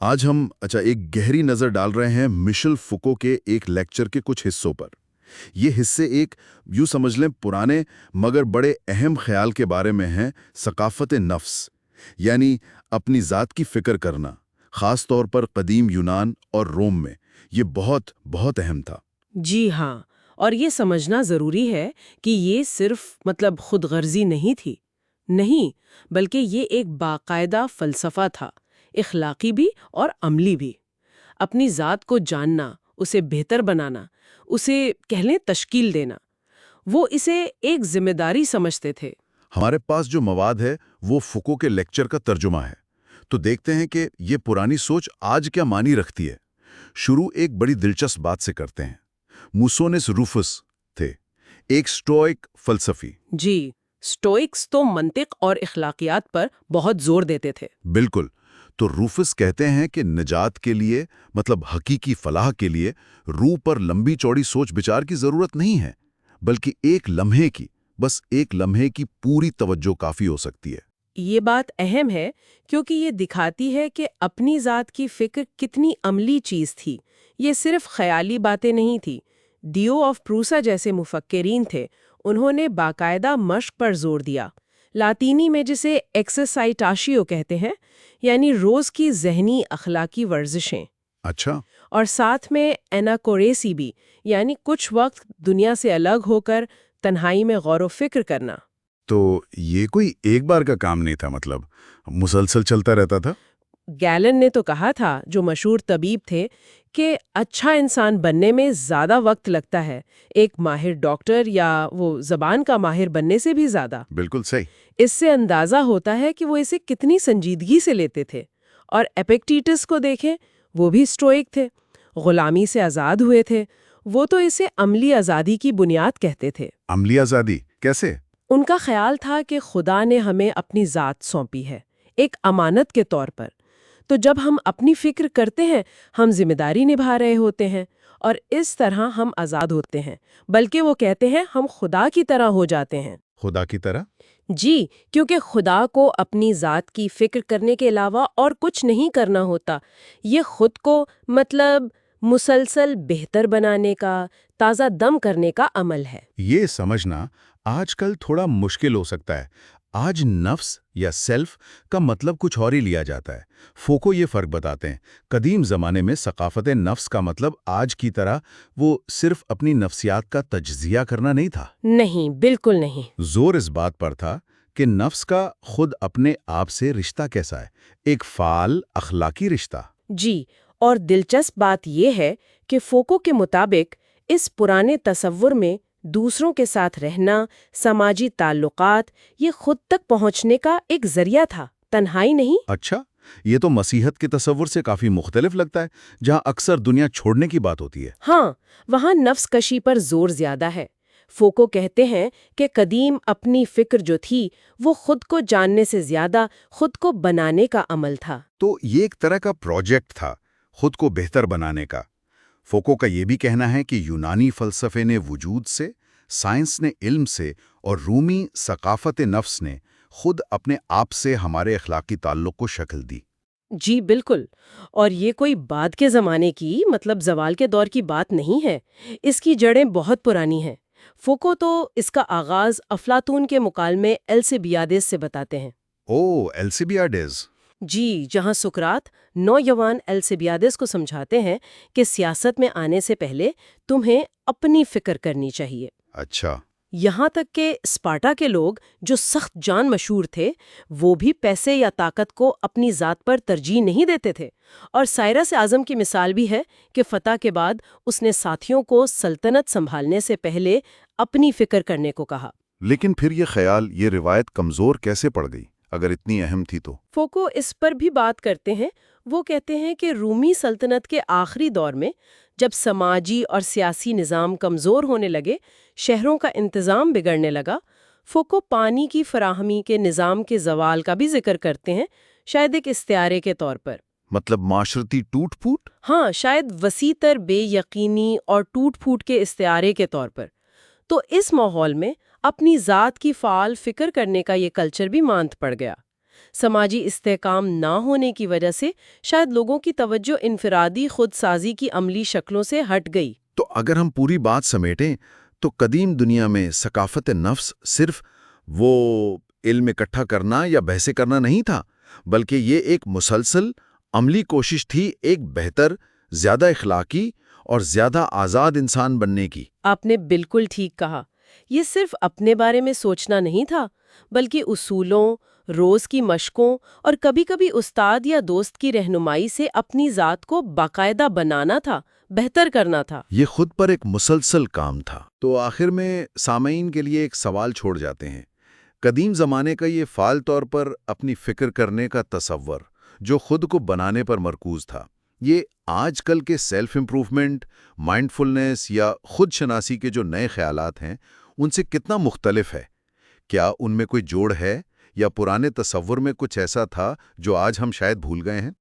آج ہم ایک گہری نظر ڈال رہے ہیں مشل فوکو کے ایک لیکچر کے کچھ حصوں پر۔ یہ حصے ایک یوں سمجھ لیں پرانے مگر بڑے اہم خیال کے بارے میں ہیں، ثقافت نفس، یعنی اپنی ذات کی فکر کرنا، خاص طور پر قدیم یونان اور روم میں یہ بہت بہت اہم تھا۔ جی ہاں، اور یہ سمجھنا ضروری ہے کہ یہ صرف خود غرضی نہیں تھی، نہیں، بلکہ یہ ایک باقاعدہ فلسفہ تھا، اخلاقی بھی اور عملی بھی۔ اپنی ذات کو جاننا، اسے بہتر بنانا، اسے کہہ لیں تشکیل دینا، وہ اسے ایک ذمہ داری سمجھتے تھے۔ ہمارے پاس جو مواد ہے وہ فوکو کے لیکچر کا ترجمہ ہے، تو دیکھتے ہیں کہ یہ پرانی سوچ آج کیا معنی رکھتی ہے۔ شروع ایک بڑی دلچسپ بات سے کرتے ہیں۔ موسونس روفس تھے، ایک سٹوئک فلسفی۔ جی، سٹوئکس تو منطق اور اخلاقیات پر بہت زور دیتے تھے۔ بالکل، تو روفس کہتے ہیں کہ نجات کے لیے، حقیقی فلاح کے لیے، روح پر لمبی چوڑی سوچ بچار کی ضرورت نہیں ہے، بلکہ بس ایک لمحے کی پوری توجہ کافی ہو سکتی ہے۔ یہ بات اہم ہے کیونکہ یہ دکھاتی ہے کہ اپنی ذات کی فکر کتنی عملی چیز تھی، یہ صرف خیالی باتیں نہیں تھی۔ ڈیو آف پروسا جیسے مفکرین تھے، انہوں نے باقاعدہ مشق پر زور دیا، لاطینی میں جسے ایکسرسائٹاشیو کہتے ہیں، یعنی روز کی ذہنی اخلاقی ورزشیں۔ اچھا، اور ساتھ میں اناکوریسی بھی، یعنی کچھ وقت دنیا سے الگ ہو کر تنہائی میں غور و فکر کرنا۔ تو یہ کوئی ایک بار کا کام نہیں تھا، مسلسل چلتا رہتا تھا؟ گیلن نے تو کہا تھا، جو مشہور طبیب تھے، کہ اچھا انسان بننے میں زیادہ وقت لگتا ہے ایک ماہر ڈاکٹر یا وہ زبان کا ماہر بننے سے بھی زیادہ۔ بالکل صحیح۔ اس سے اندازہ ہوتا ہے کہ وہ اسے کتنی سنجیدگی سے لیتے تھے۔ اور ایپیکٹیٹس کو دیکھیں، وہ بھی اسٹوئک تھے، غلامی سے آزاد ہوئے تھے، وہ تو اسے عملی آزادی کی بنیاد کہتے تھے۔ عملی آزادی کیسے؟ ان کا خیال تھا کہ خدا نے ہمیں اپنی ذات سونپی ہے، ایک امانت کے طور پر، تو جب ہم اپنی فکر کرتے ہیں، ہم ذمہ داری نبھا رہے ہوتے ہیں، اور اس طرح ہم آزاد ہوتے ہیں، بلکہ وہ کہتے ہیں ہم خدا کی طرح ہو جاتے ہیں۔ خدا کی طرح؟ جی، کیونکہ خدا کو اپنی ذات کی فکر کرنے کے علاوہ اور کچھ نہیں کرنا ہوتا۔ یہ خود کو مسلسل بہتر بنانے کا، تازہ دم کرنے کا عمل ہے۔ یہ سمجھنا آج کل تھوڑا مشکل ہو سکتا ہے۔ آج نفس یا سیلف کا مطلب کچھ اور ہی لیا جاتا ہے۔ فوکو یہ فرق بتاتے ہیں۔ قدیم زمانے میں ثقافت نفس کا مطلب آج کی طرح وہ صرف اپنی نفسیات کا تجزیہ کرنا نہیں تھا۔ نہیں، بالکل نہیں۔ زور اس بات پر تھا کہ نفس کا خود اپنے آپ سے رشتہ کیسا ہے، ایک فعال اخلاقی رشتہ۔ جی، اور دلچسپ بات یہ ہے کہ فوکو کے مطابق اس پرانے تصور میں دوسروں کے ساتھ رہنا، سماجی تعلقات، یہ خود تک پہنچنے کا ایک ذریعہ تھا، تنہائی نہیں۔ اچھا، یہ تو مسیحت کے تصور سے کافی مختلف لگتا ہے، جہاں اکثر دنیا چھوڑنے کی بات ہوتی ہے۔ ہاں، وہاں نفس کشی پر زور زیادہ ہے۔ فوکو کہتے ہیں کہ قدیم اپنی فکر جو تھی وہ خود کو جاننے سے زیادہ خود کو بنانے کا عمل تھا۔ تو یہ ایک طرح کا پروجیکٹ تھا، خود کو بہتر بنانے کا۔ فوکو کا یہ بھی کہنا ہے کہ یونانی فلسفے نے وجود سے، سائنس نے علم سے، اور رومی ثقافت نفس نے خود اپنے آپ سے ہمارے اخلاقی تعلق کو شکل دی۔ جی بالکل، اور یہ کوئی بعد کے زمانے کی زوال کے دور کی بات نہیں ہے، اس کی جڑیں بہت پرانی ہیں۔ فوکو تو اس کا آغاز افلاطون کے مکالمے السیبیادس سے بتاتے ہیں۔ السیبیادس۔ جی، جہاں سقراط نوجوان السیبیادس کو سمجھاتے ہیں کہ سیاست میں آنے سے پہلے تمہیں اپنی فکر کرنی چاہیے۔ اچھا۔ یہاں تک کہ اسپارٹا کے لوگ جو سخت جان مشہور تھے، وہ بھی پیسے یا طاقت کو اپنی ذات پر ترجیح نہیں دیتے تھے۔ اور سائرس اعظم کی مثال بھی ہے کہ فتح کے بعد اس نے ساتھیوں کو سلطنت سنبھالنے سے پہلے اپنی فکر کرنے کو کہا۔ لیکن پھر یہ روایت کمزور کیسے پڑ گئی، اگر اتنی اہم تھی تو؟ فوکو اس پر بھی بات کرتے ہیں۔ وہ کہتے ہیں کہ رومی سلطنت کے آخری دور میں جب سماجی اور سیاسی نظام کمزور ہونے لگے، شہروں کا انتظام بگڑنے لگا، فوکو پانی کی فراہمی کے نظام کے زوال کا بھی ذکر کرتے ہیں، شاید ایک استعارے کے طور پر۔ معاشرتی ٹوٹ پھوٹ؟ ہاں، شاید وسیع تر بے یقینی اور ٹوٹ پھوٹ کے استعارے کے طور پر۔ تو اس ماحول میں اپنی ذات کی فعال فکر کرنے کا یہ کلچر بھی ماند پڑ گیا۔ سماجی استحکام نہ ہونے کی وجہ سے شاید لوگوں کی توجہ انفرادی خود سازی کی عملی شکلوں سے ہٹ گئی۔ تو اگر ہم پوری بات سمیٹیں تو قدیم دنیا میں ثقافت نفس صرف وہ علم اکٹھا کرنا یا بحثیں کرنا نہیں تھا، بلکہ یہ ایک مسلسل عملی کوشش تھی، ایک بہتر، زیادہ اخلاقی اور زیادہ آزاد انسان بننے کی۔ آپ نے بالکل ٹھیک کہا، یہ صرف اپنے بارے میں سوچنا نہیں تھا، بلکہ اصولوں، روز کی مشقوں اور کبھی کبھی استاد یا دوست کی رہنمائی سے اپنی ذات کو باقاعدہ بنانا تھا، بہتر کرنا تھا۔ یہ خود پر ایک مسلسل کام تھا۔ تو آخر میں سامعین کے لیے ایک سوال چھوڑ جاتے ہیں۔ قدیم زمانے کا یہ فعال طور پر اپنی فکر کرنے کا تصور جو خود کو بنانے پر مرکوز تھا، یہ آج کل کے سیلف امپروومنٹ، مائنڈ فلنس یا خود شناسی کے جو نئے خیالات ہیں ان سے کتنا مختلف ہے؟ کیا ان میں کوئی جوڑ ہے یا پرانے تصور میں کچھ ایسا تھا جو آج ہم شاید بھول گئے ہیں؟